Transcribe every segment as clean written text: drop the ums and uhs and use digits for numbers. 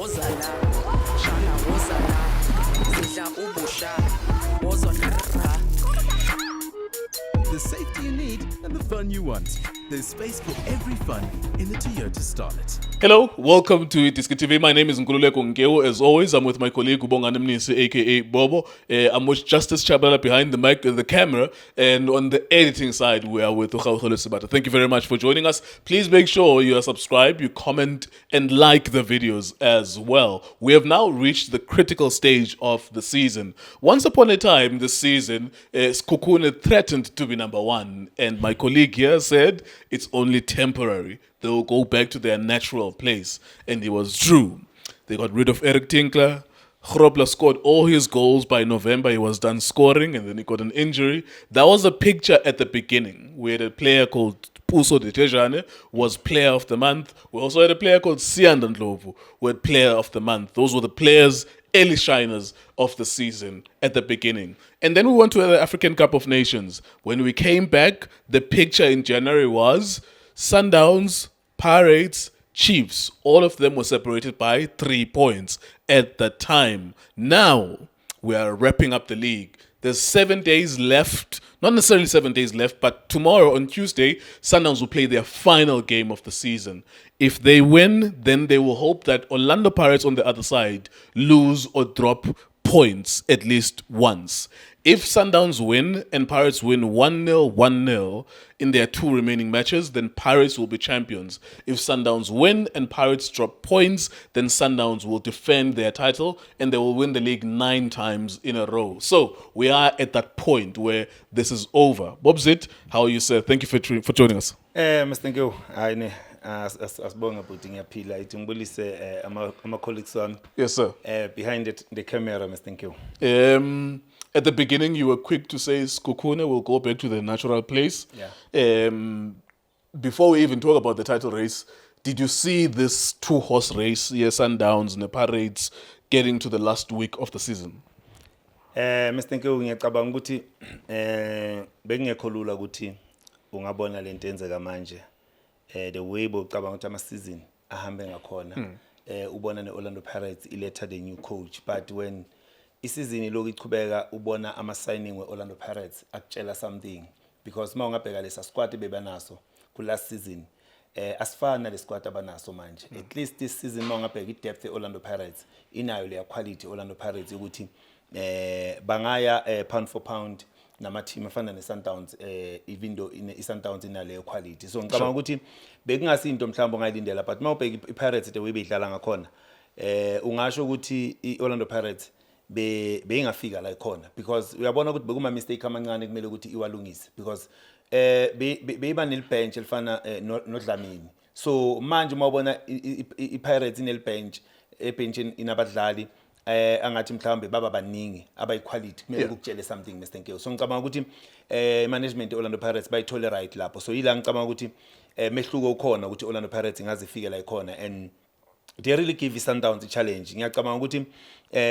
wozala shana wozala sidla ubusha wozona. The safety you need and the fun you want. There's space for every fun in the Toyota Starlet. Hello, welcome to Diski TV. My name is Nkululeko Ngeo. As always, I'm with my colleague Ubongani Mnisi, aka Bobo. I'm with Justice Chabala behind the mic and the camera, and on the editing side, we are with Ukhaukolo Sibata. Thank you very much for joining us. Please make sure you are subscribed, you comment, and like the videos as well. We have now reached the critical stage of the season. Once upon a time, this season, Sekhukhune threatened to be number one, and my colleague here said it's only temporary. They will go back to their natural place. And it was true. They got rid of Eric Tinkler. Grobler scored all his goals by November. He was done scoring and then he got an injury. That was a picture at the beginning. We had a player called Puso de Tejane was player of the month. We also had a player called Sianda Ndlovu who had player of the month. Those were the players, early shiners of the season at the beginning. And then we went to the African Cup of Nations. When we came back, the picture in January was Sundowns, Pirates, Chiefs, all of them were separated by 3 points at the time. Now we are wrapping up the league. There's 7 days left, not necessarily 7 days left, but tomorrow on Tuesday, Sundowns will play their final game of the season. If they win, then they will hope that Orlando Pirates on the other side lose or drop points at least once. If Sundowns win and Pirates win 1-0, 1-0 in their 2 remaining matches, then Pirates will be champions. If Sundowns win and Pirates drop points, then Sundowns will defend their title and they will win the league 9 times in a row. So we are at that point where this is over. Bob Zit, how are you, sir? Thank you for joining us. Mr. Ngeo, ayine asibonga bhuti ngiyaphila ithi ngibulise ama colleagues wami. Yes, sir. Behind the camera, Mr. Ngeo. At the beginning, you were quick to say Sekhukhune will go back to the natural place. Yeah. Before we even talk about the title race, did you see this 2-horse race, yes, Sundowns and the Pirates, getting to the last week of the season? Mr. Ngeo, ngiyacabanga ukuthi bekungekho lula ukuthi ungabona lento enzeka manje. The way bocabanga ukuthi ama season ahambe ngakhona. Ubona neOrlando Pirates iletha the new coach, but when isizini lokhu ichubeka ubona ama signing weOrlando Pirates akutshela something, because mawungabheka lesa squad bebanaso ku last season asifana le squad abanaso manje. At least this season mawungabheka i-depth eOrlando Pirates inayo le quality Orlando Pirates ukuthi bangaya pound for pound nama team afana neSundowns even though iSundowns inale quality. So ngicabanga ukuthi bekungasinto mhlawumbe ongayilindela, but mawubheka iPirates the way beyidlala ngakhona ungasho ukuthi iOrlando Pirates beyingafika la ikhona, because uyabona ukuthi bekuma mistake amancane kumele ukuthi iwalungise, because beyiba nelbench elifana noDlamini. So manje mawubona iPirates inelbench, ebenchini inabadlali angathi mhlawumbe baba baningi abayiquality kumele ukutshele something, Mr. Nkeo. So ngicabanga ukuthi management eOrlando Pirates bayithole right lapho. So yila ngicabanga ukuthi mehluko ukhona ukuthi Orlando Pirates ingazifike la ikhona, and they really give Sundowns a challenge. Ngiyacabanga ukuthi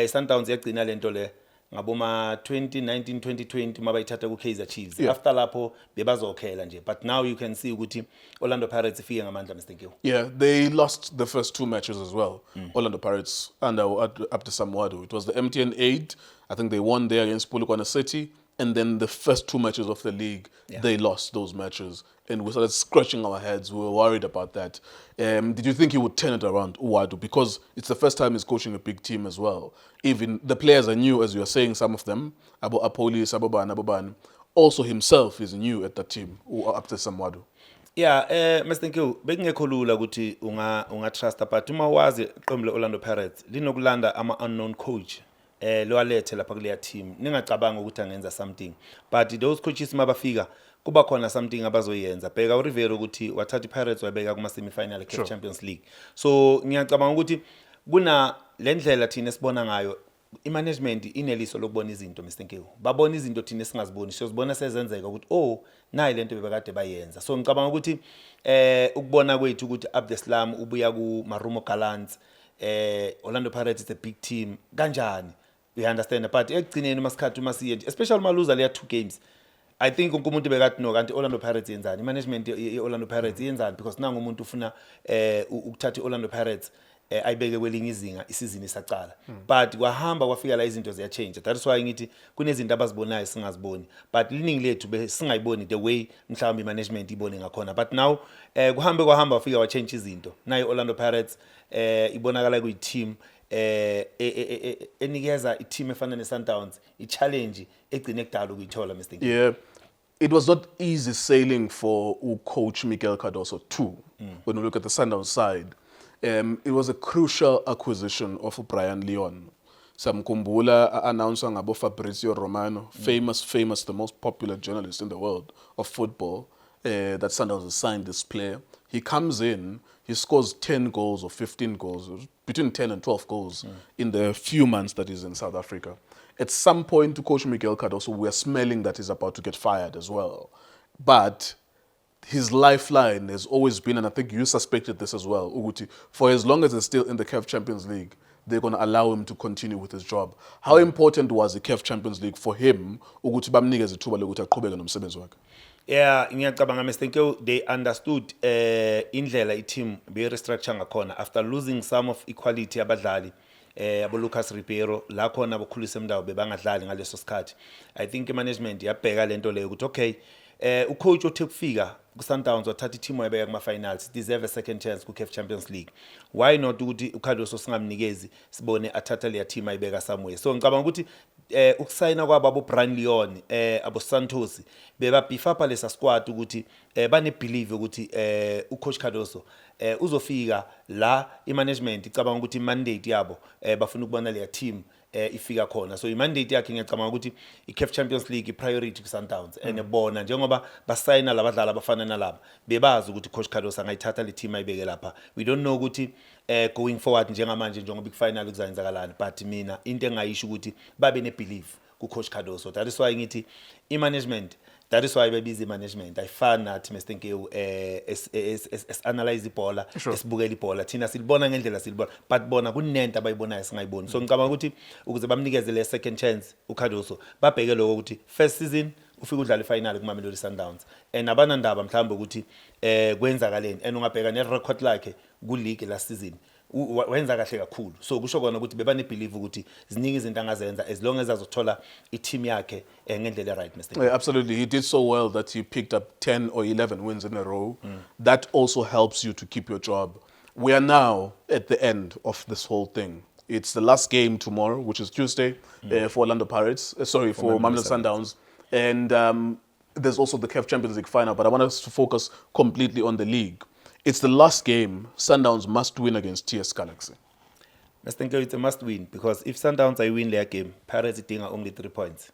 Sundowns yagcina lento le ngaboma 2019 2020 mabayithatha ku Kaizer Chiefs. After lapho bebazokhela nje, but now you can see ukuthi Orlando Pirates ifike ngamandla, Mr. Nkeo. Yeah, they lost the first 2 matches as well. Orlando Pirates under Abdi Samwadu. It was the MTN 8. I think they won there against Polokwane City. And then the first 2 matches of the league, they lost those matches. And we started scratching our heads. We were worried about that. Did you think he would turn it around, Uwadu? Because it's the first time he's coaching a big team as well. Even the players are new, as you are saying, some of them. Abo Apoli, Saboban, Aboban. Also himself is new at that team, Abdi Samwadu. Yeah, Mr. Nkeo, bekungekho lula ukuthi unga trust, but uma wazi iqembu leOrlando Pirates linokulanda ama unknown coach lo alethe lapha kuleya team, ningacabanga ukuthi angenza something, but those coaches mabafika kuba khona something abazoyenza. Bheka uRivero ukuthi wathatha iPirates wabeka kuma semi-final eCAF Champions League. So ngiyacabanga ukuthi kuna lendlela thina esibona ngayo imanagement ineliso lokubona izinto, Mr. Nkeo. Babona izinto thina singaziboni, siyozibona sezenzeka ukuthi nayi lento bebekade bayenza. So ngicabanga ukuthi ukubona kwethu ukuthi Abdeslam ubuya ku Marumo Gallants, Orlando Pirates is a big team kanjani, we understand, but ekugcineni masikhathi masiye, especially maluza leya 2 games, I think umuntu bekathi no kanti Orlando Pirates yenzani, management yeOrlando Pirates yenzani, because nangu umuntu ufuna ukuthatha iOrlando Pirates ayibeke kwelinye izinga isizini isaqala but kwahamba kwafika la izinto ziya change. That is why ngithi kunezinto abazibonayo singaziboni but liningi lethu singayiboni the way mhlawumbe management ibone ngakhona but now kuhambe kwahamba wafika wa change izinto. Nayo Orlando Pirates ibonakala kuyi team enikeza i team efana ne Sundowns I challenge egcine kudala ukuyithola Mr. Nkiru. Yeah. It was not easy sailing for coach Miguel Cardoso too. When we look at the Sundowns side, it was a crucial acquisition of Brian Leon. Samkumbula announced ngabo Fabrizio Romano, famous, the most popular journalist in the world of football, that Sundowns has signed this player. He comes in, he scores 10 goals or 15 goals, between 10 and 12 goals in the few months that he's in South Africa. At some point, to Coach Miguel Cardoso, we are smelling that he's about to get fired as well. But his lifeline has always been, and I think you suspected this as well, Uguti, for as long as he's still in the CAF Champions League, they're going to allow him to continue with his job. How important was the CAF Champions League for him, Uguti bamnikeze ithuba lokuthi aqhubeke nomsebenzi wakhe? Yeah, ngiyacabanga Mr. Nkiru, they understood indlela I-team be-restructure ngakhona after losing some of equality abadlali. Abo Lucas Ribeiro la khona abokhulisa emndawo bebangadlali ngaleso sikhathi. I think management yabheka lento leyo ukuthi okay ucoach othe kufika ku Sundowns wathatha i-team wayebeka kuma finals deserve a second chance ku CAF Champions League. Why not ukuthi uCardoso singamnikezi sibone athatha le team ayibeka somewhere. So ngicabanga ukuthi ukusayina kwabo Brian Leon abo Santos beba beef up lesa squad ukuthi bane believe ukuthi ucoach Cardoso uzofika la I-management icabanga ukuthi mandate yabo bafuna ukubona le team ifika khona. So I-mandate yakhe ngiyacabanga ukuthi i-CAF Champions League i-priority ku Sundowns and bona njengoba basayina labadlali abafana nalabo bebazi ukuthi coach Cardoso angayithatha le team ayibeke lapha. We don't know ukuthi going forward njengamanje njengoba i-final kuzayenzakalana but mina into engayisho ukuthi babe ne-belief ku coach Cardoso. That is why ngithi i-management, that is why bebiza management ayifani nathi Mr. Nkiru analyze ibhola esibukela ibhola thina silibona ngendlela silibona but bona kunento abayibonayo singayiboni. So ngicabanga ukuthi ukuze bamnikeze le second chance uCardoso babheke lokho ukuthi first season ufika udlala ifinal ku Mamelodi Sundowns and abanandaba mhlawumbe ukuthi kwenzakaleni and ungabheka ne record lakhe ku league last season wenza kahle kakhulu. So kusho kona ukuthi bebane believe ukuthi ziningi izinto angazenza as long as azothola i-team yakhe ngendlela right Mr. Yeah, absolutely. He did so well that he picked up 10 or 11 wins in a row. That also helps you to keep your job. We are now at the end of this whole thing. It's the last game tomorrow, which is Tuesday, for Orlando Pirates. For Mamelodi Sundowns. And there's also the CAF Champions League final, but I want us to focus completely on the league. It's the last game. Sundowns must win against TS Galaxy. Mr. Nkiru, it's a must win because if Sundowns win their game, Pirates are only 3 points.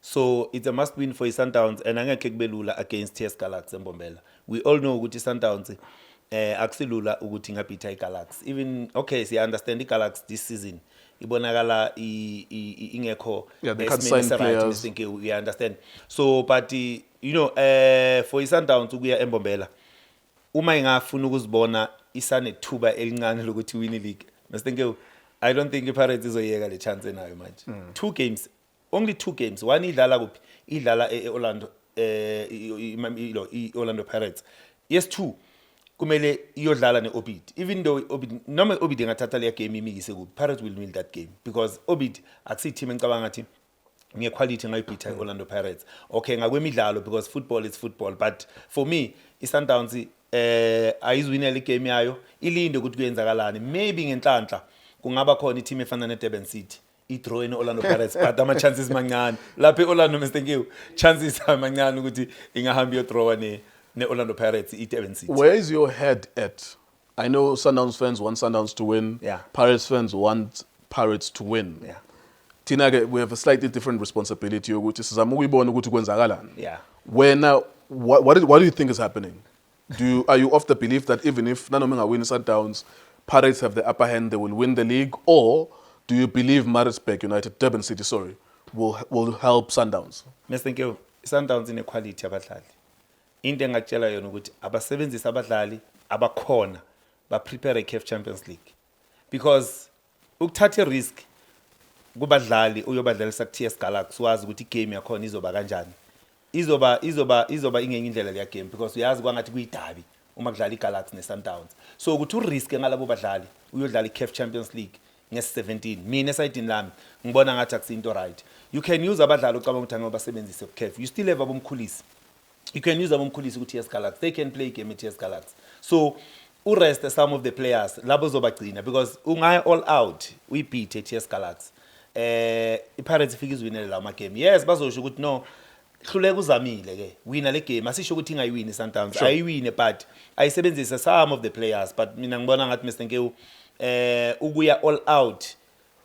So it's a must win for Sundowns and angeke kubelula against TS Galaxy eMbombela. We all know ukuthi Sundowns akusilula ukuthi ingabitha iGalaxy. Even okay, I understand iGalaxy this season ibonakala ingekho they can't sign players. We understand. So but you know for Sundowns ukuya eMbombela uma ingafuna ukuzibona isanethuba elincane lokuthi win league Mr. Nkiru, I don't think iPirates izoyeka le chance nayo manje. 2 games, only 2 games. One idlala kuphi? Idlala eOrlando Orlando Pirates. Yes 2 kumele iyodlala neObid. Even though Obid noma Obid engathatha le game imikise kuphi, Pirates will win that game because Obid akusi team engicabanga ngathi ngequality ngayibitha Orlando Pirates. Okay, ngakwemidlalo because football is football but for me iSundowns ayizwinela igame yayo ilinde ukuthi kuyenzakalani. Maybe ngenhlanhla kungaba khona i-team efana neDurban City i-draw in Orlando Pirates but ama chances mancane lapha eOrlando Mr. Nkiru chances amancane ukuthi ingahamba iyo-draw ne Orlando Pirates iDurban City. Where is your head at? I know Sundowns fans want Sundowns to win. Yeah. Pirates fans want Pirates to win. Yeah. Tina, we have a slightly different responsibility ukuthi sizama ukuyibona ukuthi kwenzakalani. Yeah. Where now what do you think is happening? Are you of the belief that even if Nanomanga wins Sundowns, Pirates have the upper hand, they will win the league? Or do you believe Maritzburg United, Durban City, will help Sundowns? Mr. Nkiru, Sundowns inequality abadlali. Into engakutshela yona ukuthi abasebenzisa abadlali abakhona ba prepare CAF Champions League. Because ukuthatha risk kubadlali uyobadlalisa ku TS Galaxy wazi ukuthi igame yakhona izoba kanjani. Izoba ingenye indlela le game because uyazi kwangathi kuyidabi uma kudlala iGalaxy neSundowns. So ukuthi urisk ngalabo badlali uyodlala iCAF Champions League nges-17 mina esayidini lami ngibona ngathi akusinto right. You can use abadlali ocabanga ukuthi angabasebenzise kuCAF. You still have abomkhulisi. You can use abomkhulisi ku-TS Galaxy. They can play a game at-TS Galaxy. So urest some of the players labo zobagcina because ungaya all out uybeat at-TS Galaxy. iPirates ifika izwinele la game. Yes bazosho ukuthi no hluleka uzamile ke wina le game asisho ukuthi ingayiwini iSundowns ayiwine but ayisebenzise some of the players but mina ngibona ngathi Mr Nkewu ukuya all out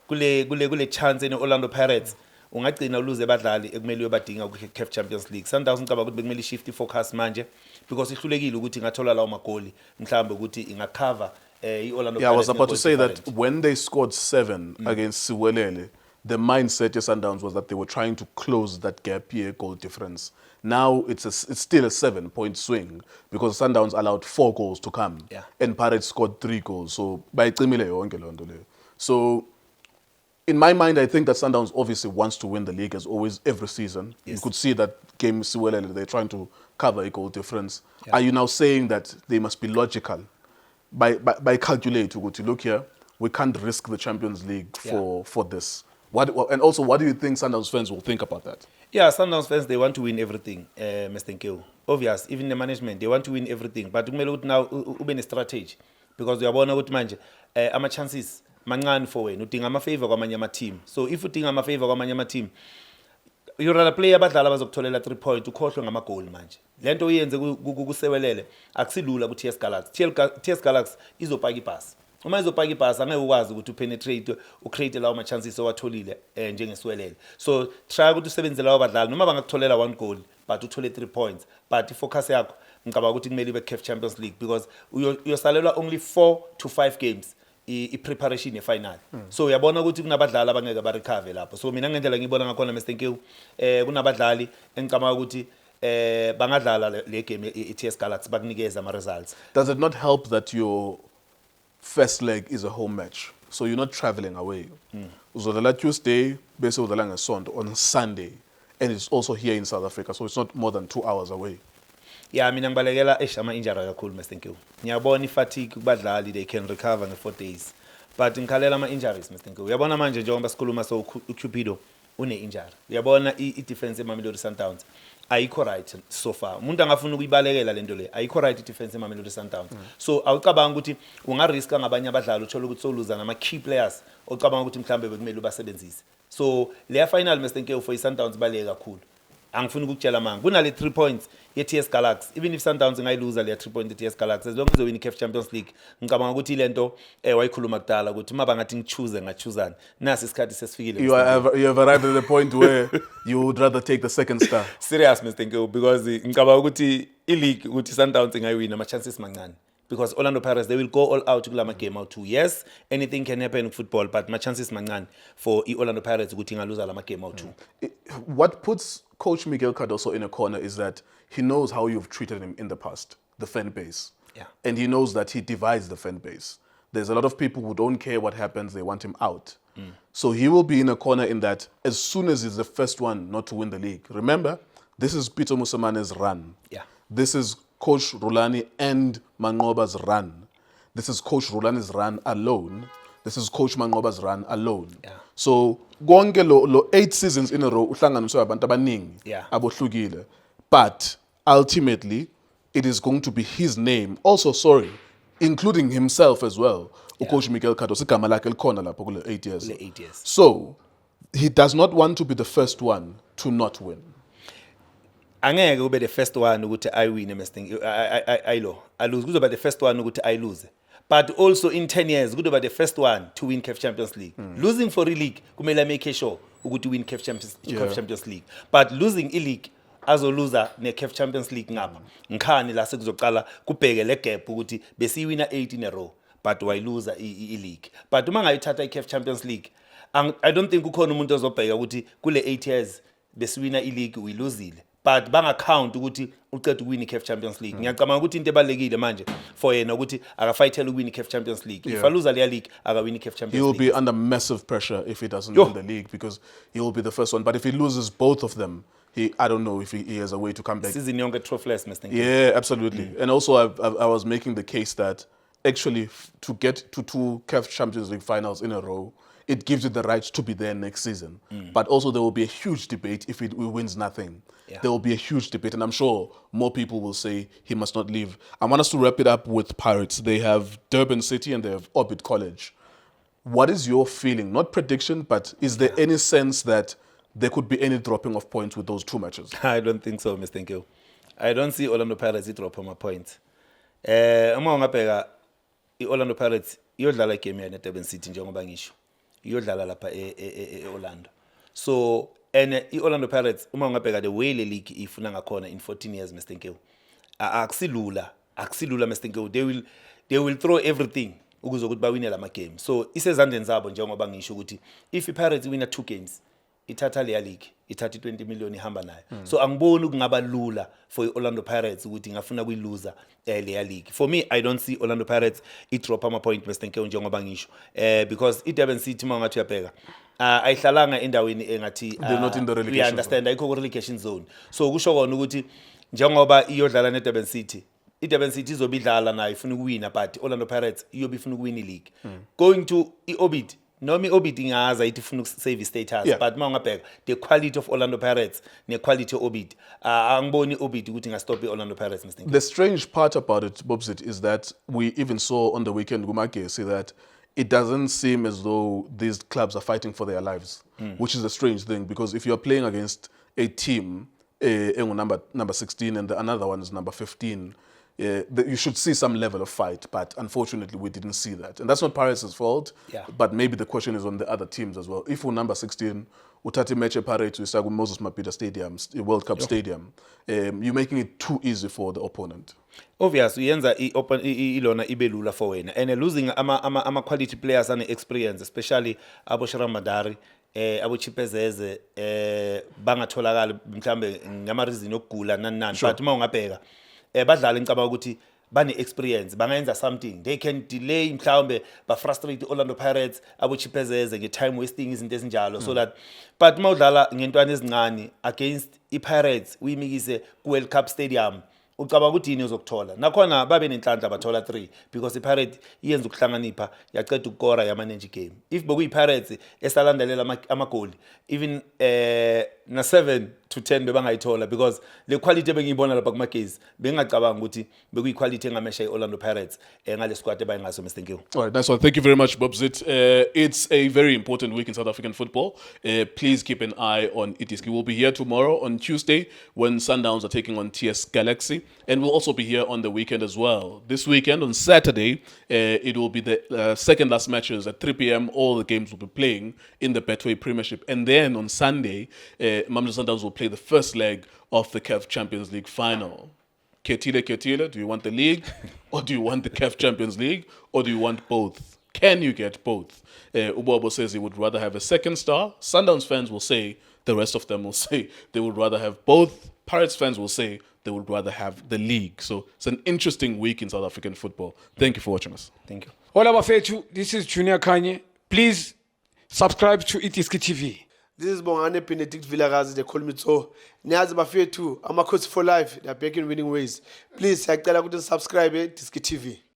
kule chance ne Orlando Pirates ungagcina uluze abadlali ekumele uyobadinga ku CAF Champions League. Sundowns ngicabanga ukuthi bekumele shift focus manje because ihlulekile ukuthi ingathola lawo magoli mhlambe ukuthi ingacover iOrlando Pirates. Yeah, I was about to say that when they scored 7 against Siwelele, the mindset of Sundowns was that they were trying to close that gap here goal difference. Now it's still a 7-point swing because Sundowns allowed 4 goals to come and Pirates scored 3 goals. So bayicimile yonke lonto leyo. So in my mind, I think that Sundowns obviously wants to win the league as always every season. You could see that game Siwelele, they're trying to cover a goal difference. Are you now saying that they must be logical by calculating, look here, we can't risk the Champions League for this? And also, what do you think Sundowns fans will think about that? Yeah, Sundowns fans, they want to win everything, Mr. Nkewu. Obvious, even the management, they want to win everything. But now, ube strategy. Because we are born out manje, ama chances, mancane for wena. Udinga ama-favor kwamanye ama-team. So if udinga ama-favor kwamanye ama-team, you rather play abadlali abazokutholela 3 points, ukhohlwe ngama-goal manje. Lento uyenze kusewelele, akusilula ku-TS Galaxy. TS Galaxy izopaka ibhasi. Uma izopaka ibhasi angeke ukwazi ukuthi upenetrate ucreate lawo ma chances owatholile njengesiwelele. So try ukuthi usebenzele lawo badlali noma bangakutholela 1 goal but uthole 3 points. But ifocus yakho ngicabanga ukuthi kumele ibe CAF Champions League because uyosalelwa only 4 to 5 games i-preparation ye-final. So uyabona ukuthi kunabadlali abangeke ba-recover lapho. So mina ngendlela ngibona ngakhona Mr Nkewu kunabadlali engicabanga ukuthi bangadlala le game i-TS Galaxy bakunikeza ama-results. Does it not help that your first leg is a home match, so you're not traveling away? Uzodlala Tuesday, bese udlala ngeSonto on Sunday, and it's also here in South Africa, so it's not more than 2 hours away. Yeah, mina ngibalekela ama-injury kakhulu Mr Nkewu. Ngiyabona ifatigue kubadlali, they can recover in 4 days. But ngikhalela ama-injuries Mr Nkewu. Uyabona manje njengoba sikhuluma so uCupido une-injury. Uyabona i-defense eMamelodi Sundowns ayikho right so far. Umuntu angafuna ukuyibalekela lento le. Ayikho right i-defense eMamelodi Sundowns. So awucabanga ukuthi ungariska ngabanye abadlali uthola ukuthi soluza nama-key players ocabanga ukuthi mhlambe bekumele ubasebenzise. So leya final Mr Nkewu for i-Sundowns baleke kakhulu. Angifuni ukukutshela manga kunale 3 points ye-TS Galaxy. Even if Sundowns ingayiluza le 3 points ye-TS Galaxy, as long as izowina iCAF Champions League ngicabanga ukuthi lento wayikhuluma kudala ukuthi uma bangathi ngichoose ngachoosana nasi isikhathi sesifikile. You have arrived at the point where you would rather take the second star. Serious Mr Nkewu because ngicabanga ukuthi i-league ukuthi Sundowns ingayiwina ama chances mancane. Because Orlando Pirates, they will go all out to game out too. Yes, anything can happen in football, but my chances mancane for Orlando Pirates to lose a game out too. What puts Coach Miguel Cardoso in a corner is that he knows how you've treated him in the past, the fan base. Yeah. And he knows that he divides the fan base. There's a lot of people who don't care what happens, they want him out. So he will be in a corner in that as soon as he's the first one not to win the league. Remember, this is Peter Musamane's run. Yeah. This is Coach Rulani and Mangoba's run. This is Coach Rulani's run alone. This is Coach Mangoba's run alone. Yeah. So konke lo 8 seasons in a row uhlanganiswe abantu abaningi abohlukile. But ultimately it is going to be his name also, including himself as well. Coach Miguel Cardoso igama lakhe likhona lapho kule 8 years. 8 years. So he does not want to be the first one to not win. Angeke ube the first one ukuthi ayiwine I lose. Kuzoba the first one ukuthi I lose. But also in 10 years kuzoba the first one to win CAF Champions League. Losing for i-league kumele make sure ukuthi win CAF Champions League. But losing i-league azoluza ne-CAF Champions League ngapha. Ngikhani la sekuzoqala kubheke le gap ukuthi besiwina 8 in a row but wayiluza i-league. But uma ngayithatha i-CAF Champions League, I don't think ukhona umuntu ozobheka ukuthi kule 8 years besiwina i-league uyiluzile. but banga-count ukuthi uqeda ukuwin i-CAF Champions League. Ngiyacabanga ukuthi into ebalulekile manje for yena ukuthi akafayithele ukuwin i-CAF Champions League. If aluza leya league, akawin i-CAF Champions He'll League. be under massive pressure if he doesn't win the league because he will be the first one. But if he loses both of them, I don't know if he has a way to come back. Season yonke trophyless, Mr. Nkewu. Yeah, absolutely. And also, I was making the case that actually to get to 2 CAF Champions League finals in a row, it gives you the right to be there next season. But also there will be a huge debate if he wins nothing. Yeah. There will be a huge debate, and I'm sure more people will say he must not leave. I want us to wrap it up with Pirates. They have Durban City and they have Orbit College. What is your feeling? Not prediction, but is there any sense that there could be any dropping of points with those 2 matches? I don't think so, Mr. Nkewu. I don't see Orlando Pirates drop on my point. Uma ungabheka i-Orlando Pirates iyodlala igame yana eDurban City njengoba ngisho. Iyodlala lapha eOrlando. So and i-Orlando Pirates uma ungabheka the way le league ifuna ngakhona in 14 years, Mr. Nkewu. Akusilula Mr. Nkewu. They will throw everything ukuze ukuthi bawine lama game. So isezandleni zabo njengoba ngisho ukuthi if i-Pirates wina 2 games, ithatha leya league, ithatha 20 million ihamba nayo. So angiboni ukungaba lula for Orlando Pirates ukuthi ngafuna kuyiluza leya league. For me, I don't see Orlando Pirates drop ama point, Mr. Nkewu, njengoba ngisho. Because iDurban City mangathi uyabheka ayihlalanga endaweni engathi They're not in the relegation we understand ayikho ku relegation zone. So kusho kona ukuthi njengoba iyodlala neDurban City, iDurban City izobidlala nayo ifuna ukuwina, but Orlando Pirates iyobe ifuna ukuwina ileague. Going to iOrbit, noma iOrbit ingaza ithi ifuna ukusave status, but mawungabheka the quality of Orlando Pirates ne quality Orbit, angiboni Orbit ukuthi ngastop iOrlando Pirates, Mr. Nkewu. The strange part about it, Bobsit, is that we even saw on the weekend Gumake say that it doesn't seem as though these clubs are fighting for their lives, which is a strange thing because if you're playing against a team, number 16 and another one is number 15, you should see some level of fight, but unfortunately we didn't see that. And that's not Pirates' fault, but maybe the question is on the other teams as well. If we're number 16, utati meche Pirates with Moses Mabhida Stadium, World Cup Stadium, you're making it too easy for the opponent. Obvious uyenza ilona ibelula for wena, and losing ama quality players and experience, especially abo Sharamadari, abo Chipezeze, bangatholakala mhlambe ngama reason okugula nani, but mawungabheka badlala ngicabanga ukuthi bane experience, bangayenza something. They can delay mhlawumbe ba frustrate Orlando Pirates abo Chipezeze nge time wasting izinto ezinjalo, so that but mawudlala ngentwana ezincane against iPirates uyimikise ku World Cup Stadium, ucabanga ukuthi yini uzokuthola. Nakhona babe nenhlanhla bathola 3 because iPirates iyenza ukuhlanganipha yaqeda ukukora yamanage game. If bokuyiPirates esalandelela amagoli, even na 7 to 10 bebangayithola because le quality bengiyibona lapha kuma games bengacabanga ukuthi bekuyiquality engamesha iOrlando Pirates ngale squad ebayingaso, Mr. Nkewu. All right, nice one. Thank you very much, Bobsit. It's a very important week in South African football. Please keep an eye on Itiski. We'll be here tomorrow on Tuesday when Sundowns are taking on TS Galaxy. And we'll also be here on the weekend as well. This weekend, on Saturday, it will be the second last matches at 3 p.m. All the games will be playing in the Betway Premiership. And then on Sunday, Mamelodi Sundowns will play the first leg of the CAF Champions League final. Ketile, do you want the league? Or do you want the CAF Champions League? Or do you want both? Can you get both? Ubobo says he would rather have a second star. Sundowns fans will say, the rest of them will say they would rather have both. Pirates fans will say they would rather have the league. So it's an interesting week in South African football. Thank you for watching us. Thank you. Hola Bafethu, this is Junior Kanye. Please subscribe to Itiski TV. This is Bongane Benedict Villagazi, they call me so. Niyazi Bafethu, I'm a coach for life. They are back in winning ways. Please, I tell you to subscribe to Itiski TV.